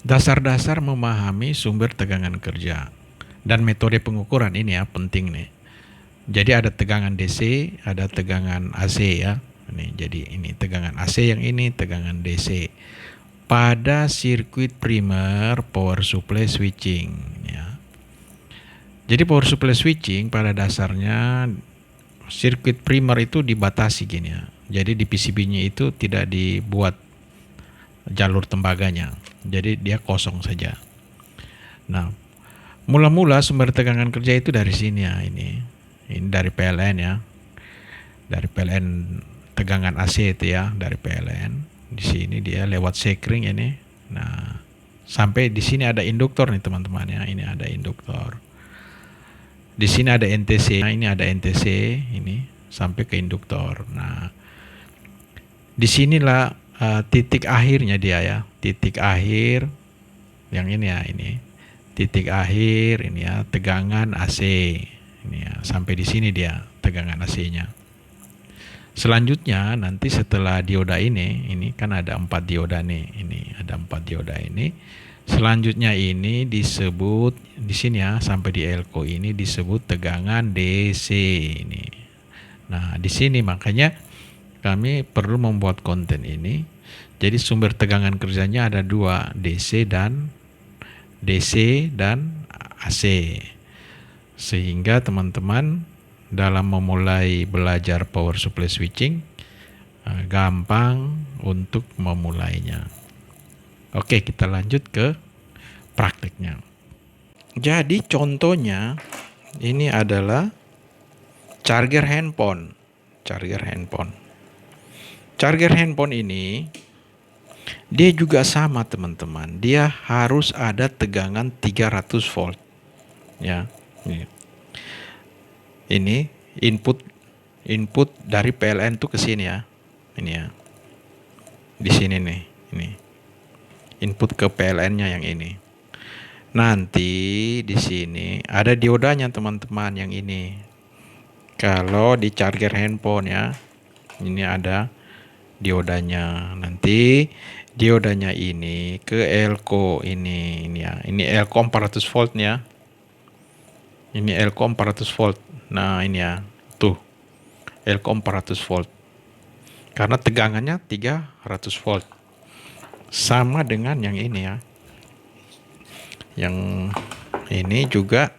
Dasar-dasar memahami sumber tegangan kerja dan metode pengukuran ini ya penting nih. Jadi ada tegangan DC, ada tegangan AC ya. Jadi ini tegangan AC yang ini tegangan DC. Pada sirkuit primer power supply switching ya. Jadi power supply switching pada dasarnya sirkuit primer itu dibatasi gini ya. Jadi di PCB-nya itu tidak dibuat jalur tembaganya. Jadi dia kosong saja. Nah, mula-mula sumber tegangan kerja itu dari sini ya ini. Ini dari PLN ya. Dari PLN tegangan AC itu ya, dari PLN. Di sini dia lewat sekring ini. Nah, sampai di sini ada induktor nih teman-teman ya. Ini ada induktor. Di sini ada NTC. Nah, ini ada NTC ini sampai ke induktor. Nah, disinilah titik akhirnya dia ya. Titik akhir yang ini ya ini. Titik akhir ini ya tegangan AC. Ini ya, sampai di sini dia tegangan AC-nya. Selanjutnya nanti setelah dioda ini kan ada 4 dioda nih. Ini ada 4 dioda ini. Selanjutnya ini disebut di sini ya sampai di elko ini disebut tegangan DC ini. Nah, di sini makanya kami perlu membuat konten ini. Jadi sumber tegangan kerjanya ada 2, DC dan AC. Sehingga teman-teman dalam memulai belajar power supply switching gampang untuk memulainya. Oke, kita lanjut ke praktiknya. Jadi contohnya ini adalah charger handphone. Charger handphone ini dia juga sama teman-teman. Dia harus ada tegangan 300 volt. Ya. Ini input dari PLN tuh ke sini ya. Ini ya. Di sini nih, ini. Input ke PLN-nya yang ini. Nanti di sini ada diodanya teman-teman yang ini. Kalau di charger handphone ya, ini ada diodanya. Nanti diodanya ini ke elko ini ya. Ini elko 400 volt ya. Ini elko 400 volt. Nah, ini ya. Tuh. Elko 400 volt. Karena tegangannya 300 volt. Sama dengan yang ini ya. Yang ini juga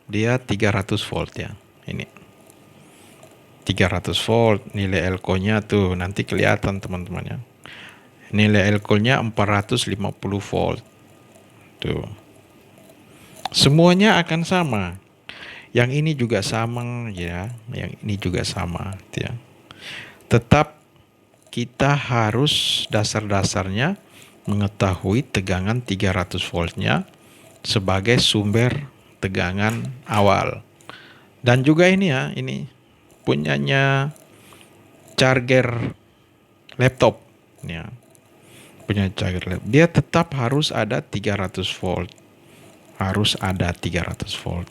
dia 300 volt ya. Ini 300 volt nilai elko-nya tuh nanti kelihatan teman-teman ya. Nilai elko-nya 450 volt. Tuh. Semuanya akan sama. Yang ini juga sama ya, yang ini juga sama ya. Tetap kita harus dasar-dasarnya mengetahui tegangan 300 voltnya sebagai sumber tegangan awal. Dan juga ini ya, ini punyanya charger laptop ya. Punya charger laptop. Dia tetap harus ada 300 volt. Harus ada 300 volt.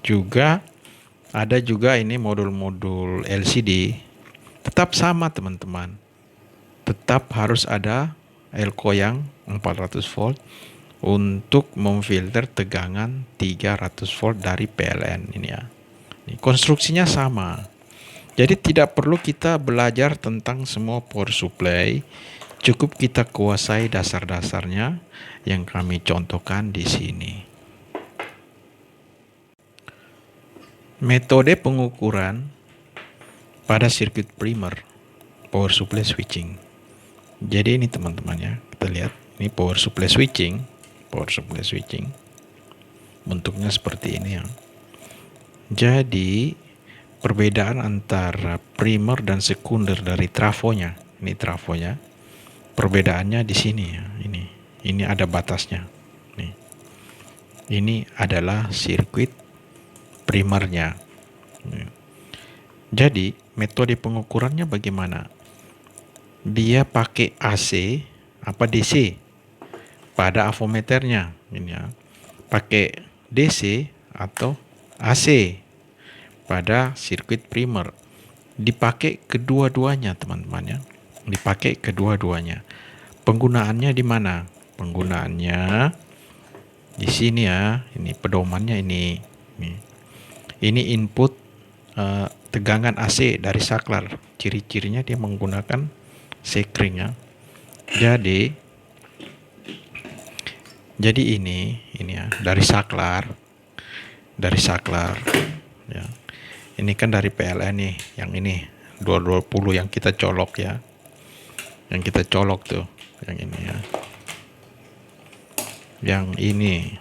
Juga ada juga ini modul-modul LCD. Tetap sama teman-teman. Tetap harus ada elko yang 400 volt untuk memfilter tegangan 300 volt dari PLN ini ya. Ini konstruksinya sama. Jadi tidak perlu kita belajar tentang semua power supply, cukup kita kuasai dasar-dasarnya yang kami contohkan di sini. Metode pengukuran pada sirkuit primer power supply switching. Jadi ini teman-teman ya, kita lihat ini power supply switching. Bentuknya seperti ini ya. Jadi perbedaan antara primer dan sekunder dari trafonya. Ini trafonya. Perbedaannya di sini ya. Ini ada batasnya. Nih. Ini adalah sirkuit primernya. Nih. Jadi metode pengukurannya bagaimana? Dia pakai AC apa DC pada avometernya. Ini ya. Pakai DC atau AC pada sirkuit primer. Dipakai kedua-duanya teman-teman ya. Dipakai kedua-duanya. Penggunaannya di mana? Penggunaannya di sini ya. Ini pedomannya ini. Ini input tegangan AC dari saklar. Ciri-cirinya dia menggunakan sekring ya. Jadi ini ya dari saklar ya. Ini kan dari PLN nih, yang ini 220 yang kita colok ya. Yang kita colok tuh, yang ini ya. Yang ini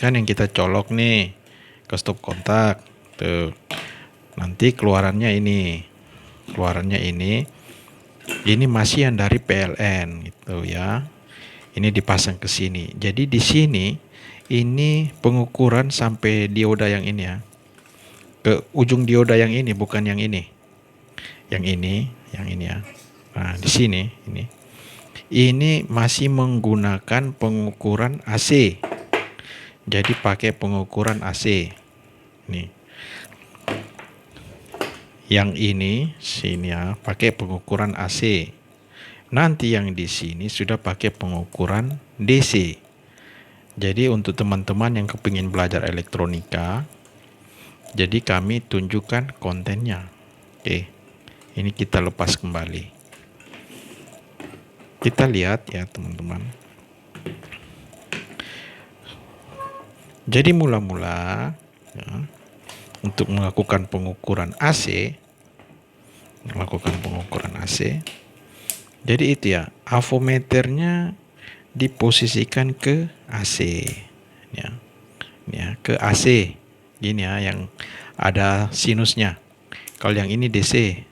kan yang kita colok nih ke stop kontak tuh. Nanti keluarannya ini. Ini masih yang dari PLN gitu ya. Ini dipasang ke sini. Jadi di sini ini pengukuran sampai dioda yang ini ya. Ke ujung dioda yang ini, bukan yang ini. Yang ini ya. Nah, di sini ini masih menggunakan pengukuran AC. Jadi pakai pengukuran AC. Nih. Yang ini sini ya, pakai pengukuran AC. Nanti yang di sini sudah pakai pengukuran DC. Jadi untuk teman-teman yang kepingin belajar elektronika, jadi kami tunjukkan kontennya. Oke, ini kita lepas kembali. Kita lihat ya teman-teman. Jadi mula-mula ya, untuk melakukan pengukuran AC, jadi itu ya, avometernya diposisikan ke AC ya, ke AC gini ya, yang ada sinusnya. Kalau yang ini DC,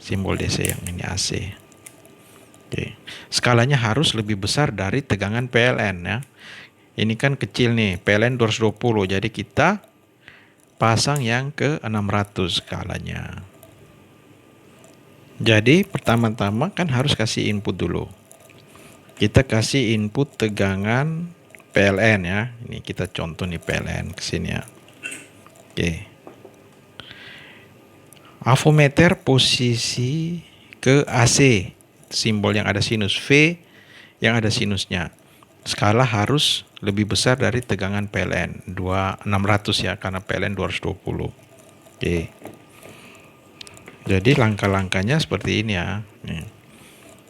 simbol DC, yang ini AC. Oke. Skalanya harus lebih besar dari tegangan PLN ya. Ini kan kecil nih, PLN 220, jadi kita pasang yang ke 600 skalanya. Jadi pertama-tama kan harus kasih input dulu. Kita kasih input tegangan PLN ya. Ini kita contoh nih PLN ke sini ya. Oke. Avometer posisi ke AC, simbol yang ada sinus V, yang ada sinusnya. Skala harus lebih besar dari tegangan PLN 600 ya, karena PLN 220. Oke. Jadi langkah-langkahnya seperti ini ya. Nih.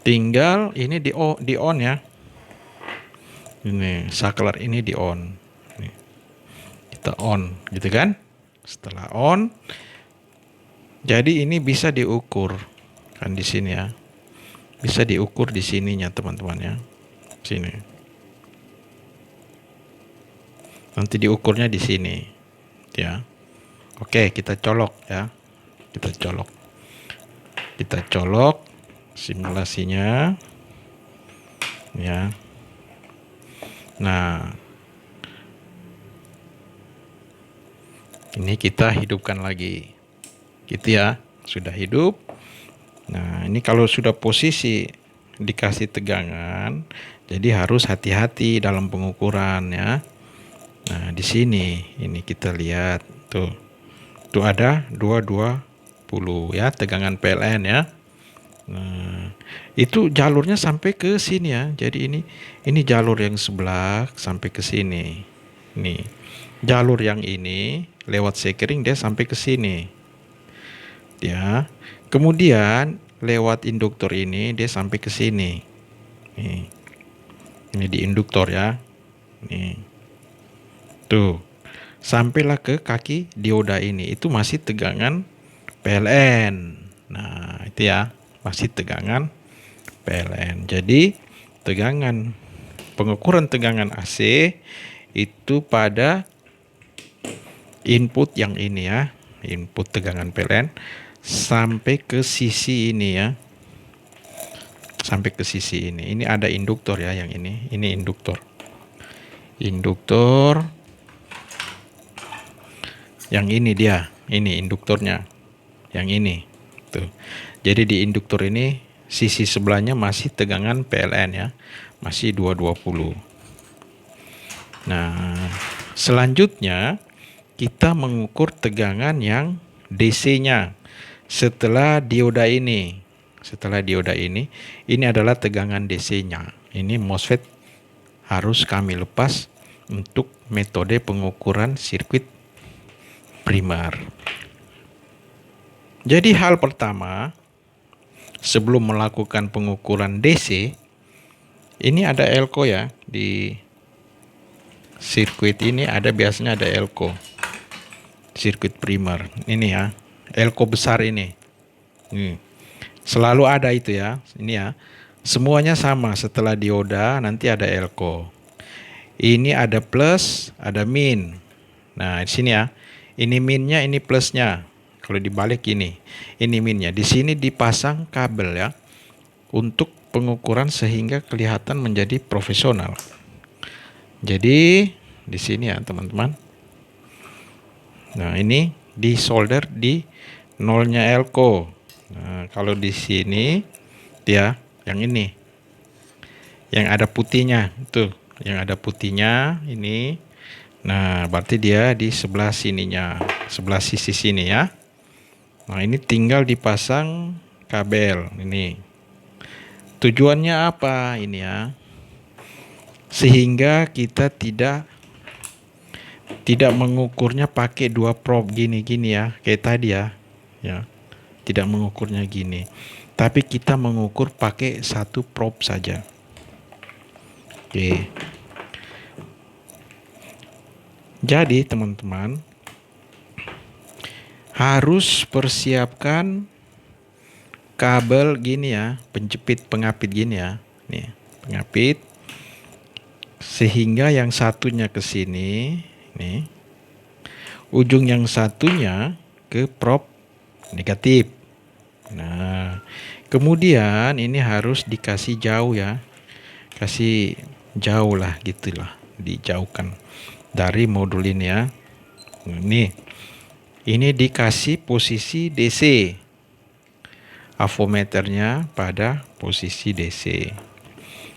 Tinggal ini di on ya. Ini saklar ini di on. Nih. Kita on gitu kan. Setelah on, jadi ini bisa diukur kan di sini ya. Bisa diukur di sininya teman-teman ya. Sini. Nanti diukurnya di sini ya. Oke, kita colok ya. Kita colok simulasinya ya. Nah, ini kita hidupkan lagi gitu ya. Sudah hidup. Nah, ini kalau sudah posisi dikasih tegangan, jadi harus hati-hati dalam pengukuran ya. Nah, di sini ini kita lihat tuh ada 220 ya tegangan PLN ya. Nah, itu jalurnya sampai ke sini ya. Jadi ini jalur yang sebelah sampai ke sini. Nih, jalur yang ini lewat sekring dia sampai ke sini. Ya. Kemudian lewat induktor ini dia sampai ke sini. Nih. Ini di induktor ya. Nih. Tuh. Sampailah ke kaki dioda ini. Itu masih tegangan PLN. Nah, itu ya, masih tegangan PLN. Jadi, pengukuran tegangan AC itu pada input yang ini ya, input tegangan PLN sampai ke sisi ini ya. Sampai ke sisi ini. Ini ada induktor ya yang ini. Ini induktor. Yang ini dia, ini induktornya. Yang ini. Tuh. Jadi di induktor ini sisi sebelahnya masih tegangan PLN ya. Masih 220. Nah, selanjutnya kita mengukur tegangan yang DC-nya setelah dioda ini. Ini adalah tegangan DC-nya. Ini MOSFET harus kami lepas untuk metode pengukuran sirkuit primer. Jadi hal pertama, sebelum melakukan pengukuran DC, ini ada elko ya, di sirkuit ini biasanya ada elko, sirkuit primer ini ya, elko besar ini. Selalu ada itu ya, ini ya, semuanya sama. Setelah dioda nanti ada elko. Ini ada plus, ada min. Nah di sini ya, ini minnya, ini plusnya. Kalau dibalik ini minnya. Di sini dipasang kabel ya, untuk pengukuran sehingga kelihatan menjadi profesional. Jadi di sini ya teman-teman. Nah ini di solder di nolnya elko. Nah kalau di sini dia yang ini, yang ada putihnya tuh, yang ada putihnya ini. Nah berarti dia di sebelah sininya, sebelah sisi sini ya. Nah ini tinggal dipasang kabel ini. Tujuannya apa ini ya? Sehingga kita tidak mengukurnya pakai dua probe gini ya, kayak tadi ya. Ya. Tidak mengukurnya gini. Tapi kita mengukur pakai satu probe saja. Oke. Jadi teman-teman harus persiapkan kabel gini ya, penjepit pengapit gini ya. Nih, pengapit. Sehingga yang satunya ke sini, nih. Ujung yang satunya ke probe negatif. Nah, kemudian ini harus dikasih jauh ya. Kasih jauh lah, gitulah, dijauhkan dari modul ini ya. Ini dikasih posisi DC, avometernya pada posisi DC,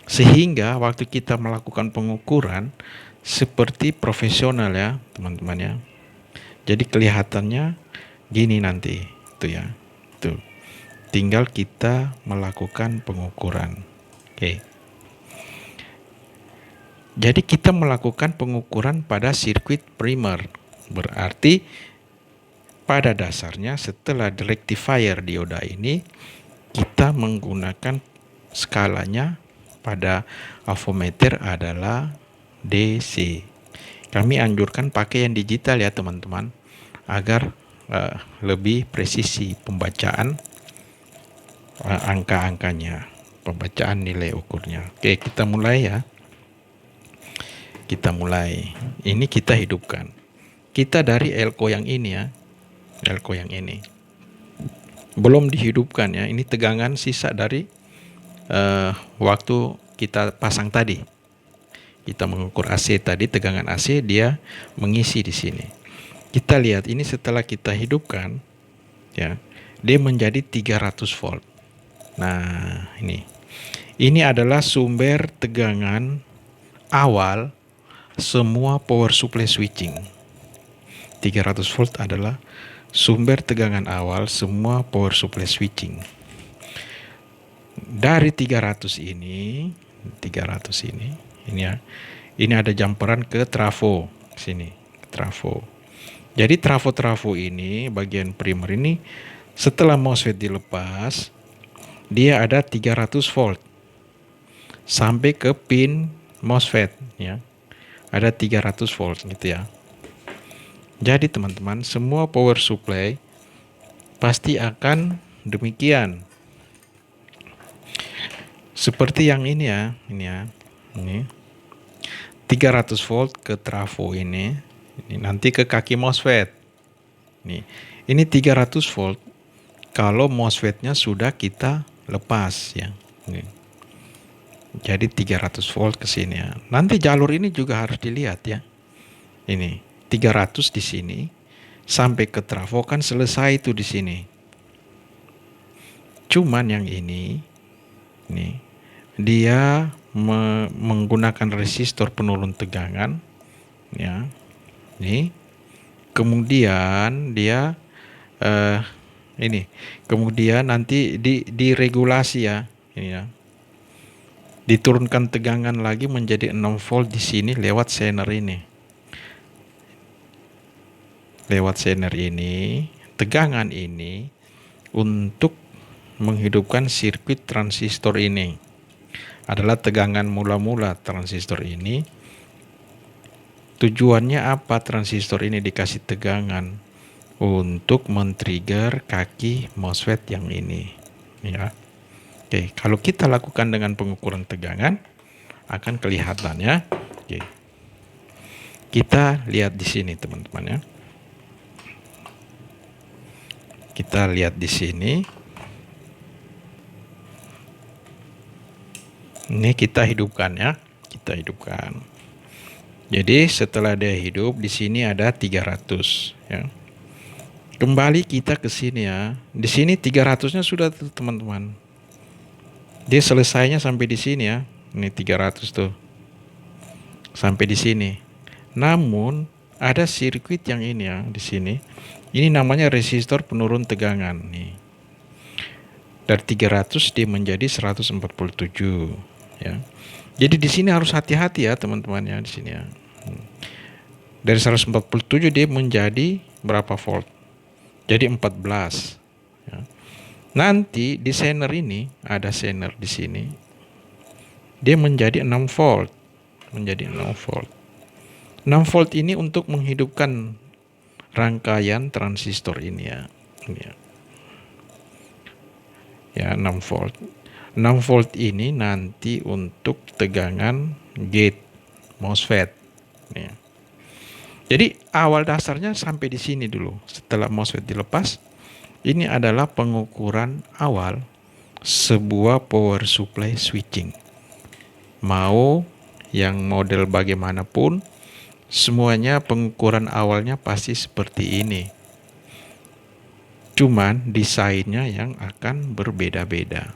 sehingga waktu kita melakukan pengukuran seperti profesional ya teman-teman ya. Jadi kelihatannya gini nanti itu ya, tuh tinggal kita melakukan pengukuran. Oke. Jadi kita melakukan pengukuran pada sirkuit primer. Berarti pada dasarnya setelah rectifier dioda ini, kita menggunakan skalanya pada avometer adalah DC. Kami anjurkan pakai yang digital ya teman-teman, agar lebih presisi pembacaan angka-angkanya, pembacaan nilai ukurnya. Oke, kita mulai ya. Kita mulai. Ini kita hidupkan. Kita dari elko yang ini ya. Elko yang ini. Belum dihidupkan ya. Ini tegangan sisa dari waktu kita pasang tadi. Kita mengukur AC tadi, tegangan AC dia mengisi di sini. Kita lihat ini setelah kita hidupkan ya, dia menjadi 300 volt. Nah, ini adalah sumber tegangan awal semua power supply switching. 300 volt adalah sumber tegangan awal semua power supply switching. Dari 300 ini ya. Ini ada jumperan ke trafo sini, trafo. Jadi trafo ini bagian primer ini setelah MOSFET dilepas, dia ada 300 volt sampai ke pin MOSFET ya. Ada 300 volt gitu ya. Jadi teman-teman, semua power supply pasti akan demikian. Seperti yang ini ya, ini 300 volt ke trafo ini nanti ke kaki MOSFET. Ini 300 volt kalau MOSFET-nya sudah kita lepas ya. Jadi 300 volt ke sini ya. Nanti jalur ini juga harus dilihat ya. Ini 300 di sini sampai ke trafo kan selesai itu di sini. Cuman yang ini dia menggunakan resistor penurun tegangan ya. Kemudian dia kemudian nanti diregulasi ya. Ini ya. Diturunkan tegangan lagi menjadi 6 volt di sini lewat zener ini. Lewat zener ini, tegangan ini untuk menghidupkan sirkuit transistor ini. Adalah tegangan mula-mula transistor ini. Tujuannya apa transistor ini dikasih tegangan? Untuk men-trigger kaki MOSFET yang ini. Ya. Oke, kalau kita lakukan dengan pengukuran tegangan, akan kelihatan ya. Oke. Kita lihat di sini teman-teman ya. Kita lihat di sini. Ini kita hidupkan ya. Kita hidupkan. Jadi setelah dia hidup di sini ada 300 ya. Kembali kita ke sini ya. Di sini 300-nya sudah tuh teman-teman. Dia selesainya sampai di sini ya. Ini 300 tuh. Sampai di sini. Namun ada sirkuit yang ini ya di sini. Ini namanya resistor penurun tegangan nih. Dari 300 dia menjadi 147 ya. Jadi di sini harus hati-hati ya teman-teman ya di sini ya. Dari 147 dia menjadi berapa volt? Jadi 14 ya. Nanti di zener ini ada zener di sini. Dia menjadi 6 volt. Menjadi 6 volt. 6 volt ini untuk menghidupkan rangkaian transistor ini ya. Ini ya. Ya 6 volt. 6 volt ini nanti untuk tegangan gate MOSFET. Ya. Jadi awal dasarnya sampai di sini dulu. Setelah MOSFET dilepas, ini adalah pengukuran awal sebuah power supply switching. Mau yang model bagaimanapun, semuanya pengukuran awalnya pasti seperti ini. Cuman desainnya yang akan berbeda-beda.